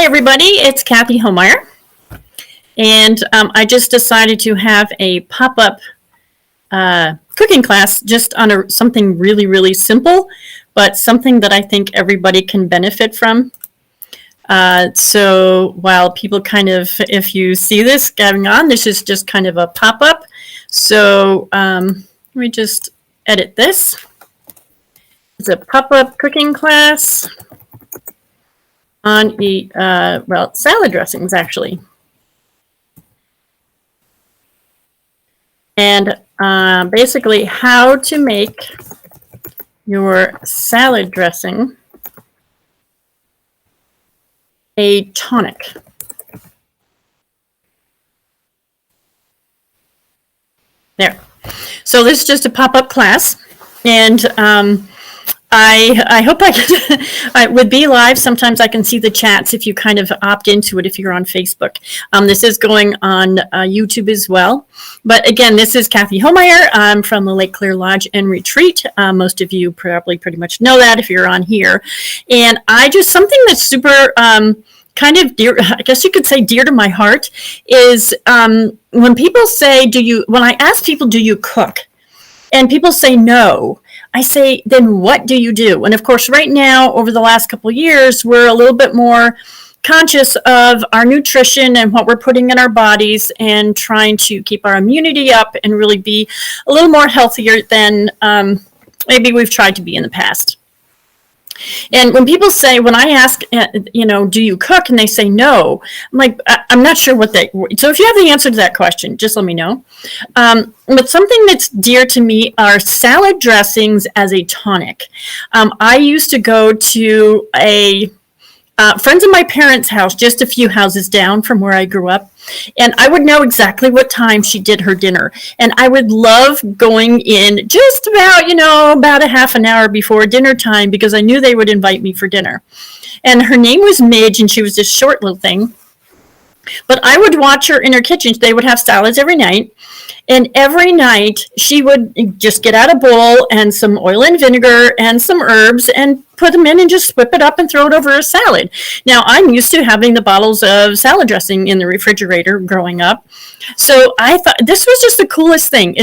everybody, it's Kathy Homeyer, and I just decided to have a pop-up cooking class just on something really, really simple, but something that I think everybody can benefit from. So while people if you see this going on, this is just kind of a pop-up. So let me just edit this. It's a pop-up cooking class on salad dressings, actually. And basically how to make your salad dressing a tonic. There. So this is just a pop-up class, and I hope I would be live. Sometimes I can see the chats if you kind of opt into it if you're on Facebook. This is going on YouTube as well. But again, this is Kathy Homeyer. I'm from the Lake Clear Lodge and Retreat. Most of you probably pretty much know that if you're on here. And something that's super kind of dear, I guess you could say dear to my heart, is when people say, when I ask people, do you cook? And people say no. I say, then what do you do? And of course, right now, over the last couple of years, we're a little bit more conscious of our nutrition and what we're putting in our bodies and trying to keep our immunity up and really be a little more healthier than maybe we've tried to be in the past. And when people say, when I ask, do you cook? And they say no, I'm like, I'm not sure so if you have the answer to that question, just let me know. But something that's dear to me are salad dressings as a tonic. I used to go to friends of my parents' house, just a few houses down from where I grew up. And I would know exactly what time she did her dinner. And I would love going in just about a half an hour before dinner time because I knew they would invite me for dinner. And her name was Midge, and she was this short little thing. But I would watch her in her kitchen. They would have salads every night. And every night she would just get out a bowl and some oil and vinegar and some herbs and put them in and just whip it up and throw it over a salad. Now, I'm used to having the bottles of salad dressing in the refrigerator growing up. So I thought this was just the coolest thing.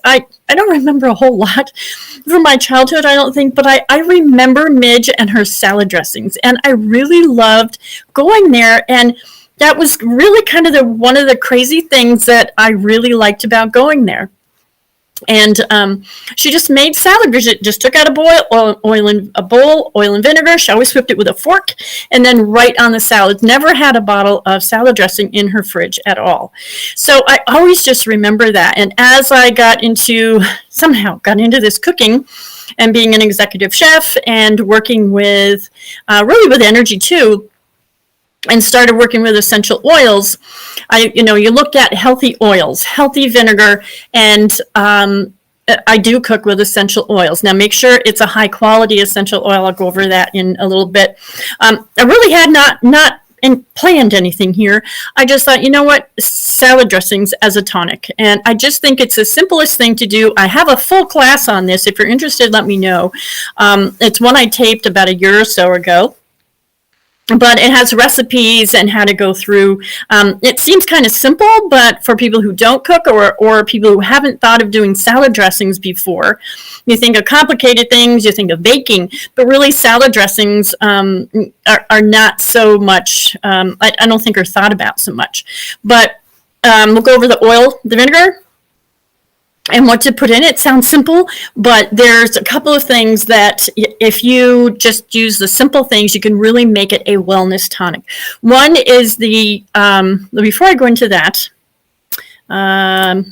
I don't remember a whole lot from my childhood, I don't think, but I remember Midge and her salad dressings. And I really loved going there, and that was really kind of one of the crazy things that I really liked about going there. And she just made salad. Just took out a bowl, oil and vinegar. She always whipped it with a fork, and then right on the salad. Never had a bottle of salad dressing in her fridge at all. So I always just remember that. And as I somehow got into this cooking and being an executive chef and working with energy too, and started working with essential oils, you looked at healthy oils, healthy vinegar, and I do cook with essential oils. Now, make sure it's a high quality essential oil. I'll go over that in a little bit. I really had not planned anything here. I just thought, salad dressings as a tonic. And I just think it's the simplest thing to do. I have a full class on this. If you're interested, let me know. It's one I taped about a year or so ago. But it has recipes and how to go through. It seems kind of simple, but for people who don't cook or people who haven't thought of doing salad dressings before, you think of complicated things, you think of baking, but really salad dressings are not so much, I don't think are thought about so much. But we'll go over the oil, the vinegar, and what to put in it. Sounds simple, but there's a couple of things that if you just use the simple things, you can really make it a wellness tonic. One is before I go into that, I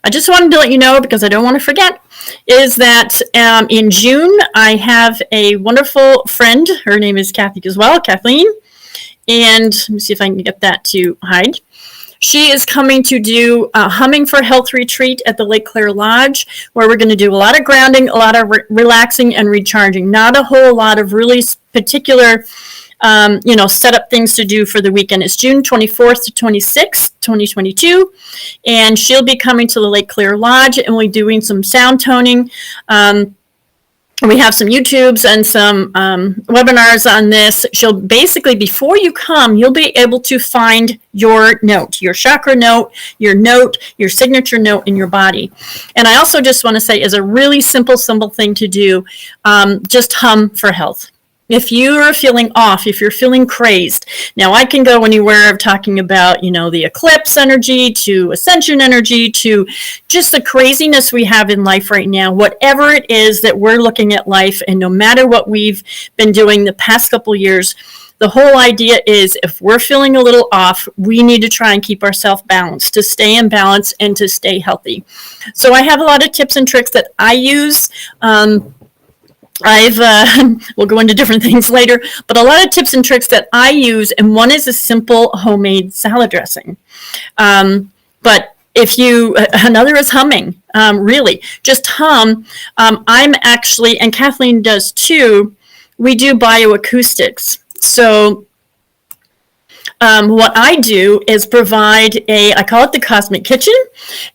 just wanted to let you know, because I don't want to forget, is that in June, I have a wonderful friend. Her name is Kathy as well, Kathleen. And let me see if I can get that to hide. She is coming to do a Humming for Health retreat at the Lake Clear Lodge, where we're going to do a lot of grounding, a lot of relaxing and recharging. Not a whole lot of really particular, set up things to do for the weekend. It's June 24th to 26th, 2022, and she'll be coming to the Lake Clear Lodge, and we'll be doing some sound toning. we have some YouTubes and some webinars on this. She'll basically, before you come, you'll be able to find your note, your chakra note, your signature note in your body. And I also just want to say, is a really simple thing to do, just hum for health. If you are feeling off, if you're feeling crazed, now I can go anywhere of talking about, the eclipse energy to ascension energy to just the craziness we have in life right now, whatever it is that we're looking at life, and no matter what we've been doing the past couple years, the whole idea is if we're feeling a little off, we need to try and keep ourselves balanced, to stay in balance and to stay healthy. So I have a lot of tips and tricks that I use. We'll go into different things later, but a lot of tips and tricks that I use, and one is a simple homemade salad dressing. But another is humming, really, just hum. I'm actually, and Kathleen does too, we do bioacoustics. So what I do is provide I call it the Cosmic Kitchen,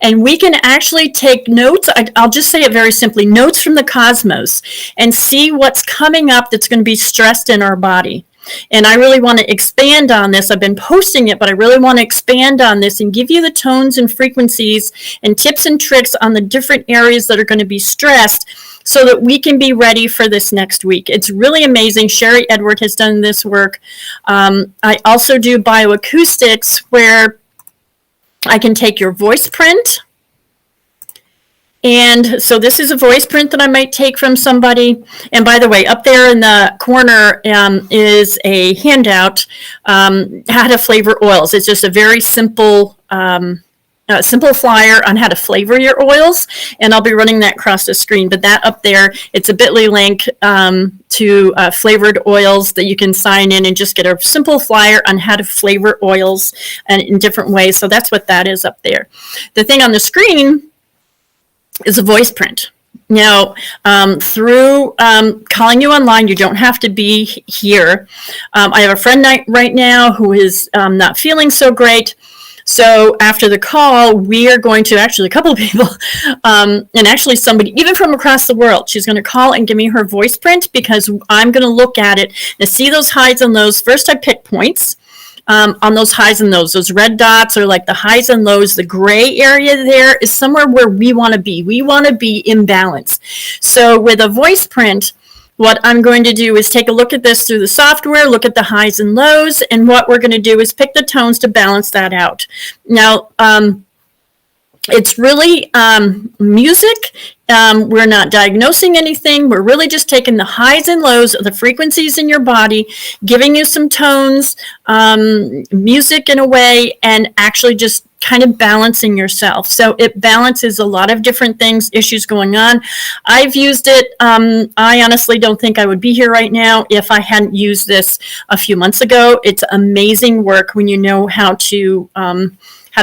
and we can actually take notes. I'll just say it very simply, notes from the cosmos, and see what's coming up that's going to be stressed in our body. And I really want to expand on this. I've been posting it, but I really want to expand on this and give you the tones and frequencies and tips and tricks on the different areas that are going to be stressed, so that we can be ready for this next week. It's really amazing. Sherry Edward has done this work. I also do bioacoustics, where I can take your voice print. And so this is a voice print that I might take from somebody. And by the way, up there in the corner is a handout, how to flavor oils. It's just a very simple flyer on how to flavor your oils, and I'll be running that across the screen. But that up there, it's a bit.ly link to flavored oils that you can sign in and just get a simple flyer on how to flavor oils and in different ways. So that's what that is up there. The thing on the screen is a voice print. Now, through calling you online, you don't have to be here. I have a friend right now who is not feeling so great. So after the call, we are going to, actually a couple of people, and actually somebody, even from across the world, she's going to call and give me her voice print, because I'm going to look at it and see those highs and lows. First, I pick points on those highs and lows. Those red dots are like the highs and lows. The gray area there is somewhere where we want to be. We want to be in balance. So with a voice print, what I'm going to do is take a look at this through the software, look at the highs and lows, and what we're going to do is pick the tones to balance that out. Now, it's really music. We're not diagnosing anything. We're really just taking the highs and lows of the frequencies in your body, giving you some tones, music in a way, and actually just kind of balancing yourself. So it balances a lot of different things, issues going on. I've used it. I honestly don't think I would be here right now if I hadn't used this a few months ago. It's amazing work when you know how to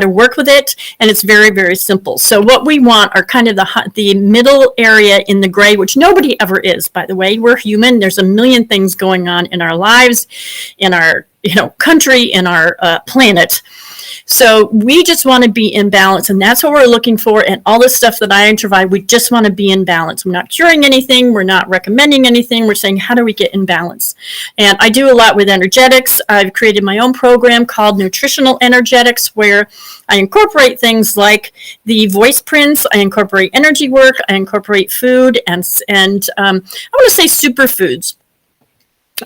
work with it, and it's very, very simple. So what we want are kind of the middle area in the gray, which nobody ever is, by the way. We're human. There's a million things going on in our lives, in our country, in our planet. So we just want to be in balance, and that's what we're looking for. And all the stuff that I provide, we just want to be in balance. We're not curing anything. We're not recommending anything. We're saying, how do we get in balance? And I do a lot with energetics. I've created my own program called Nutritional Energetics, where I incorporate things like the voice prints. I incorporate energy work. I incorporate food and I want to say superfoods,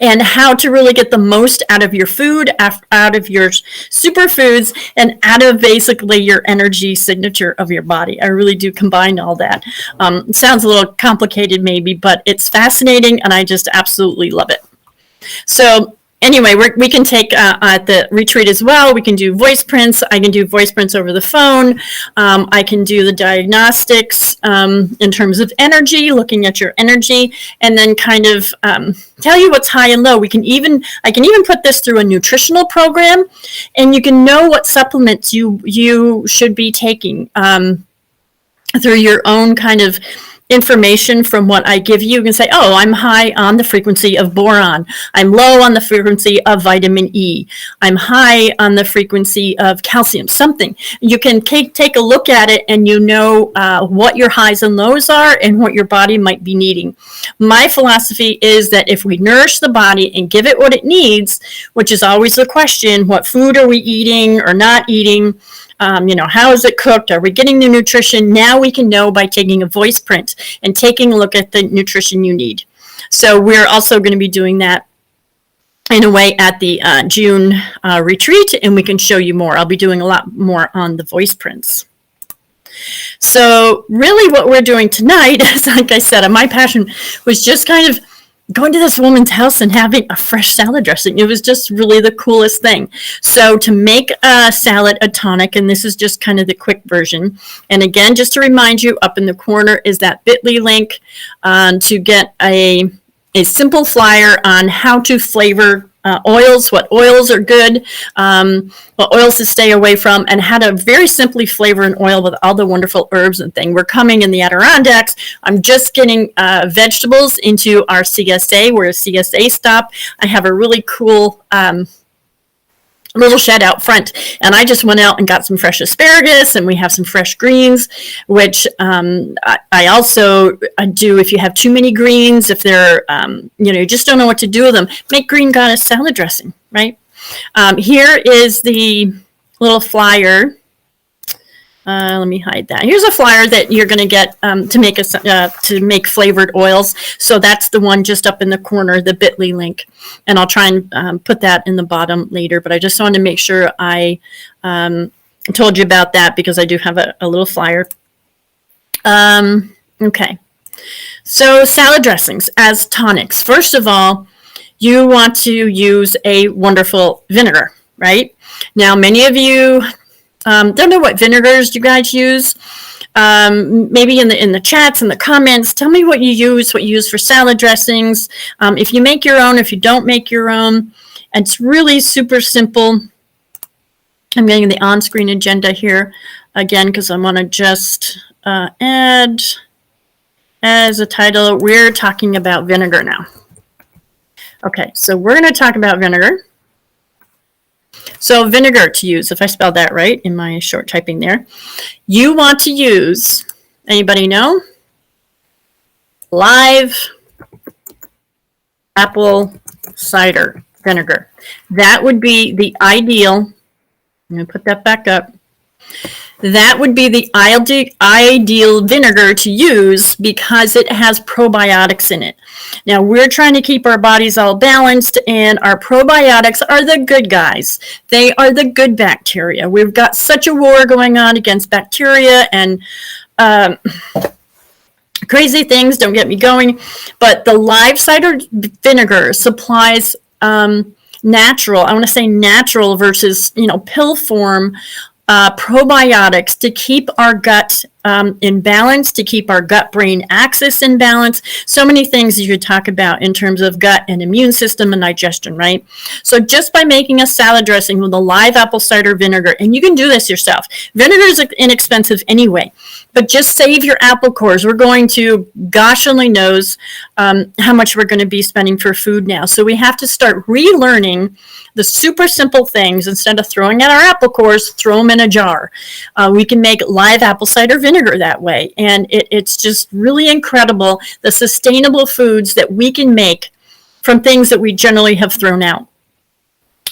and how to really get the most out of your food, out of your superfoods, and out of basically your energy signature of your body. I really do combine all that. It sounds a little complicated maybe, but it's fascinating, and I just absolutely love it. So anyway, we can take at the retreat as well. We can do voice prints. I can do voice prints over the phone. I can do the diagnostics in terms of energy, looking at your energy, and then kind of tell you what's high and low. I can even put this through a nutritional program, and you can know what supplements you should be taking through your own kind of information from what I give you. You can say, oh, I'm high on the frequency of boron. I'm low on the frequency of vitamin E. I'm high on the frequency of calcium, something. You can take a look at it and you know what your highs and lows are and what your body might be needing. My philosophy is that if we nourish the body and give it what it needs, which is always the question, what food are we eating or not eating? How is it cooked? Are we getting the nutrition? Now we can know by taking a voice print and taking a look at the nutrition you need. So we're also going to be doing that in a way at the June retreat, and we can show you more. I'll be doing a lot more on the voice prints. So really what we're doing tonight is, like I said, my passion was just kind of going to this woman's house and having a fresh salad dressing. It was just really the coolest thing. So to make a salad a tonic, and this is just kind of the quick version. And again, just to remind you, up in the corner is that bit.ly link to get a simple flyer on how to flavor oils, what oils are good, what oils to stay away from, and how to very simply flavor an oil with all the wonderful herbs and things. We're coming in the Adirondacks. I'm just getting vegetables into our CSA. We're a CSA stop. I have a really cool little shed out front, and I just went out and got some fresh asparagus, and we have some fresh greens, which I also do. If you have too many greens, if they're you just don't know what to do with them, make green goddess salad dressing, right? Here is the little flyer. Let me hide that. Here's a flyer that you're going to get to make flavored oils. So that's the one just up in the corner, the bit.ly link. And I'll try and put that in the bottom later. But I just wanted to make sure I told you about that because I do have a little flyer. Okay. So salad dressings as tonics. First of all, you want to use a wonderful vinegar, right? Now, many of you don't know what vinegars you guys use. Maybe in the chats and the comments, tell me what you use for salad dressings. If you make your own, if you don't make your own, it's really super simple. I'm getting the on-screen agenda here again because I want to just add as a title. We're talking about vinegar now. Okay, so we're going to talk about vinegar. So vinegar to use, if I spelled that right in my short typing there, you want to use, anybody know? Live apple cider vinegar. That would be the ideal. I'm going to put that back up. That would be the ideal vinegar to use because it has probiotics in it. Now, we're trying to keep our bodies all balanced, and our probiotics are the good guys. They are the good bacteria. We've got such a war going on against bacteria and crazy things, don't get me going. But the live cider vinegar supplies natural, I want to say natural versus, pill form probiotics to keep our gut in balance, to keep our gut-brain axis in balance. So many things you could talk about in terms of gut and immune system and digestion, right? So just by making a salad dressing with a live apple cider vinegar, and you can do this yourself. Vinegar is inexpensive anyway, but just save your apple cores. We're going to, gosh only knows how much we're going to be spending for food now. So we have to start relearning the super simple things. Instead of throwing out our apple cores, throw them in a jar. We can make live apple cider vinegar that way. And it's just really incredible the sustainable foods that we can make from things that we generally have thrown out.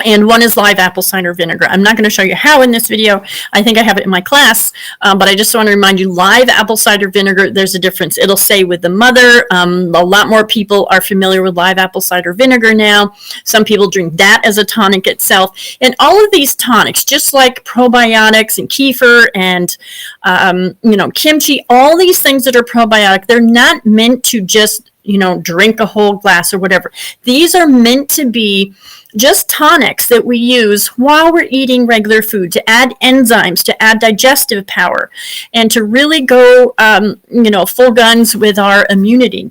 And one is live apple cider vinegar. I'm not going to show you how in this video. I think I have it in my class, but I just want to remind you, live apple cider vinegar, there's a difference. It'll say with the mother. A lot more people are familiar with live apple cider vinegar now. Some people drink that as a tonic itself. And all of these tonics, just like probiotics and kefir and kimchi, all these things that are probiotic, they're not meant to just drink a whole glass or whatever. These are meant to be just tonics that we use while we're eating regular food to add enzymes, to add digestive power, and to really go, full guns with our immunity.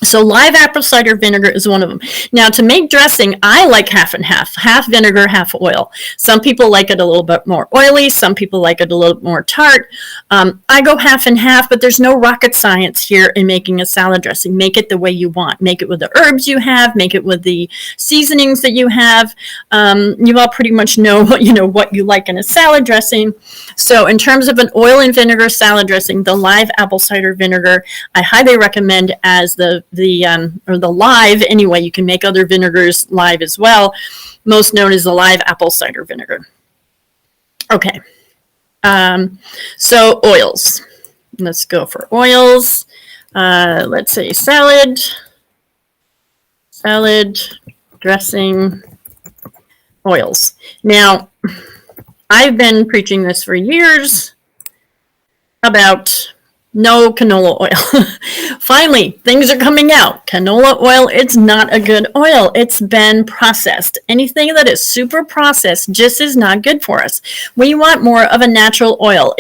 So live apple cider vinegar is one of them. Now to make dressing, I like half and half vinegar, half oil. Some people like it a little bit more oily. Some people like it a little more tart. I go half and half, but there's no rocket science here in making a salad dressing. Make it the way you want. Make it with the herbs you have. Make it with the seasonings that you have. You all pretty much know what you like in a salad dressing. So in terms of an oil and vinegar salad dressing, the live apple cider vinegar I highly recommend as the live. Anyway, you can make other vinegars live as well, most known as the live apple cider vinegar. Okay, so oils. Let's go for oils. Let's say salad dressing, oils. Now, I've been preaching this for years about no canola oil. Finally, things are coming out. Canola oil, it's not a good oil. It's been processed. Anything that is super processed just is not good for us. We want more of a natural oil.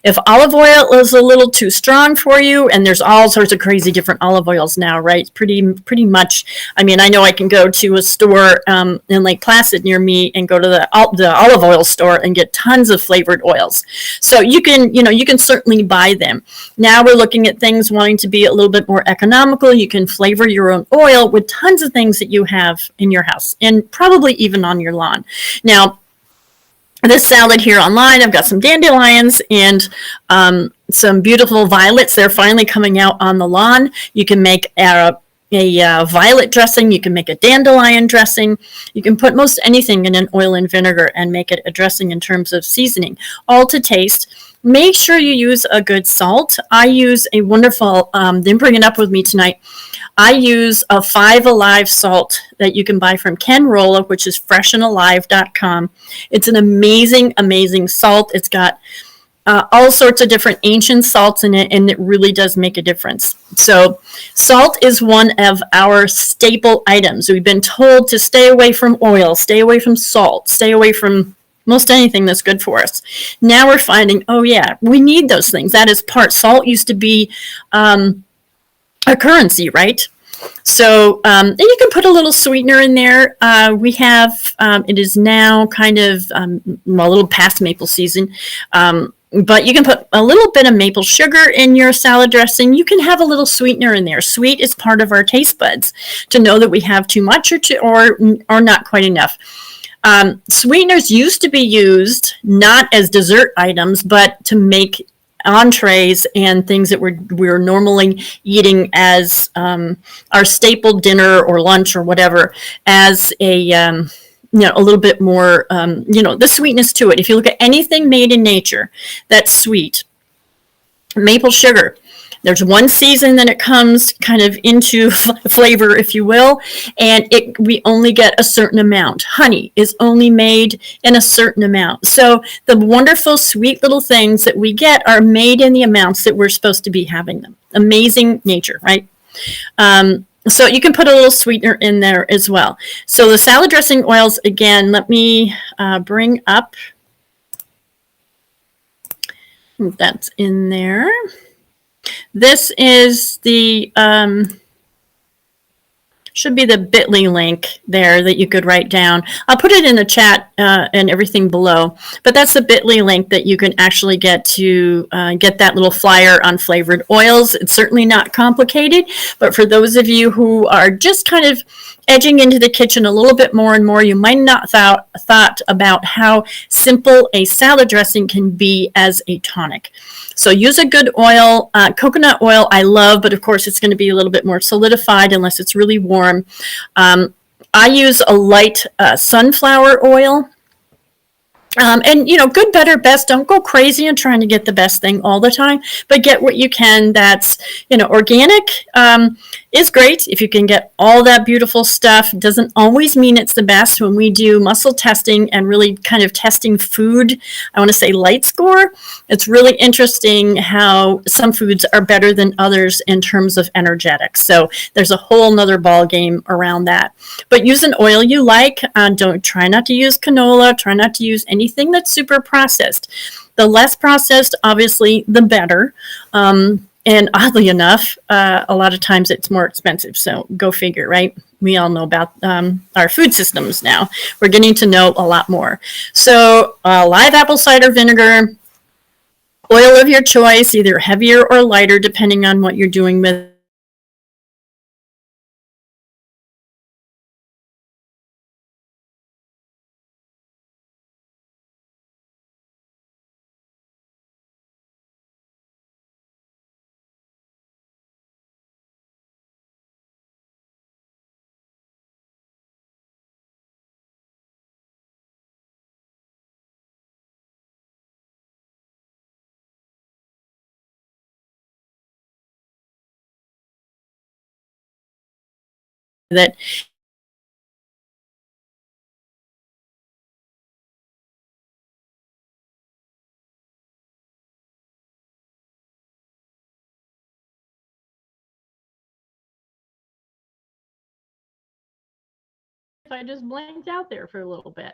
If olive oil is a little too strong for you, and there's all sorts of crazy different olive oils now, right? Pretty much. I mean, I know I can go to a store in Lake Placid near me and go to the olive oil store and get tons of flavored oils. So you can certainly buy them. Now we're looking at things wanting to be a little bit more economical. You can flavor your own oil with tons of things that you have in your house and probably even on your lawn. Now, this salad here online, I've got some dandelions and some beautiful violets. They're finally coming out on the lawn. You can make a violet dressing. You can make a dandelion dressing. You can put most anything in an oil and vinegar and make it a dressing in terms of seasoning, all to taste. Make sure you use a good salt. I use a wonderful, didn't bring it up with me tonight. I use a 5 Alive salt that you can buy from Ken Rolla, which is freshandalive.com. It's an amazing, amazing salt. It's got all sorts of different ancient salts in it, and it really does make a difference. So salt is one of our staple items. We've been told to stay away from oil, stay away from salt, stay away from most anything that's good for us. Now we're finding, oh yeah, we need those things. That is part. Salt used to be a currency, right? So and you can put a little sweetener in there. We have, it is now kind of a little past maple season, but you can put a little bit of maple sugar in your salad dressing. You can have a little sweetener in there. Sweet is part of our taste buds to know that we have too much or not quite enough. Sweeteners used to be used not as dessert items, but to make entrees and things that we're normally eating as our staple dinner or lunch or whatever as a little bit more the sweetness to it. If you look at anything made in nature that's sweet, maple sugar, there's one season that it comes kind of into flavor, if you will, and we only get a certain amount. Honey is only made in a certain amount. So the wonderful, sweet little things that we get are made in the amounts that we're supposed to be having them. Amazing nature, right? So you can put a little sweetener in there as well. So the salad dressing oils, again, let me bring up. That's in there. This is the, should be the bit.ly link there that you could write down. I'll put it in the chat and everything below, but that's the bit.ly link that you can actually get to get that little flyer on flavored oils. It's certainly not complicated, but for those of you who are just kind of edging into the kitchen a little bit more and more, you might not thought about how simple a salad dressing can be as a tonic. So use a good oil. Coconut oil I love, but of course it's going to be a little bit more solidified unless it's really warm. I use a light sunflower oil. And good, better, best. Don't go crazy and trying to get the best thing all the time, but get what you can. That's, organic is great. If you can get all that beautiful stuff, doesn't always mean it's the best. When we do muscle testing and really kind of testing food, I want to say light score, it's really interesting how some foods are better than others in terms of energetics. So there's a whole nother ball game around that. But use an oil you like. Try not to use canola. Try not to use anything that's super processed. The less processed, obviously, the better. And oddly enough, a lot of times it's more expensive. So go figure, right? We all know about our food systems now. We're getting to know a lot more. So live apple cider vinegar, oil of your choice, either heavier or lighter, depending on what you're doing with that. If I just blanked out there for a little bit.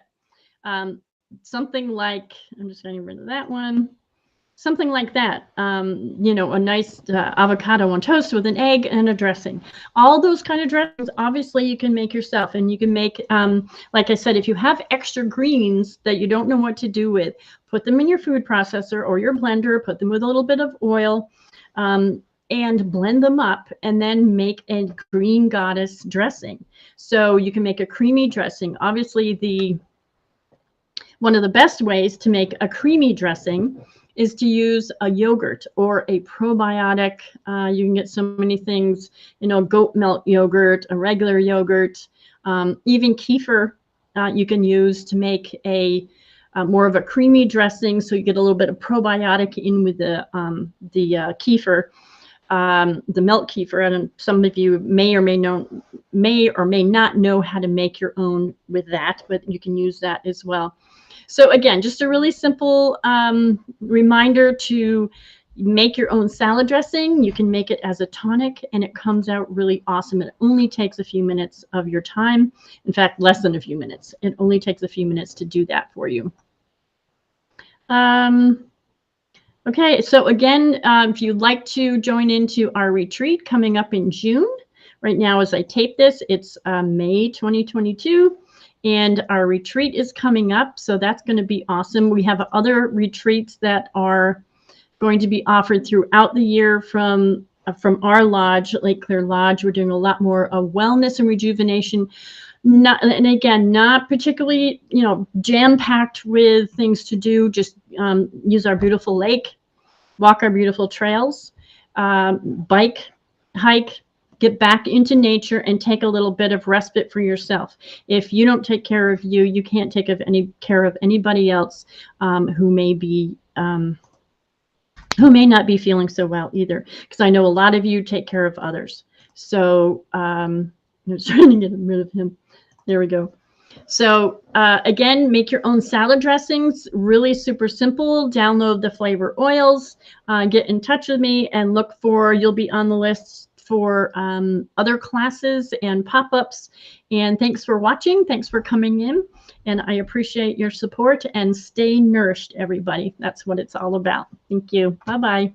Something like, I'm just getting rid of that one. Something like that. You know, a nice avocado on toast with an egg and a dressing. All those kind of dressings, obviously, you can make yourself. And you can make, like I said, if you have extra greens that you don't know what to do with, put them in your food processor or your blender, put them with a little bit of oil, and blend them up, and then make a green goddess dressing. So you can make a creamy dressing. Obviously, one of the best ways to make a creamy dressing is to use a yogurt or a probiotic. You can get so many things, you know, goat milk yogurt, a regular yogurt, even kefir you can use to make a more of a creamy dressing. So you get a little bit of probiotic in with the kefir, the milk kefir. And some of you may or may not know how to make your own with that, but you can use that as well. So again, just a really simple reminder to make your own salad dressing. You can make it as a tonic, and it comes out really awesome. It only takes a few minutes of your time. In fact, less than a few minutes. It only takes a few minutes to do that for you. Okay, so again, if you'd like to join into our retreat coming up in June, right now as I tape this, it's May 2022. And our retreat is coming up, so that's going to be awesome. We have other retreats that are going to be offered throughout the year from our lodge, Lake Clear Lodge. We're doing a lot more wellness and rejuvenation. And again, not particularly, you know, jam-packed with things to do. Just use our beautiful lake, walk our beautiful trails, bike, hike, get back into nature, and take a little bit of respite for yourself. If you don't take care of you, you can't take care of anybody else who may not be feeling so well either. Because I know a lot of you take care of others. So I'm trying to get rid of him. There we go. So again, make your own salad dressings. Really super simple. Download the flavor oils. Get in touch with me and look for, you'll be on the list for other classes and pop-ups. And thanks for watching. Thanks for coming in. And I appreciate your support, and stay nourished, everybody. That's what it's all about. Thank you. Bye-bye.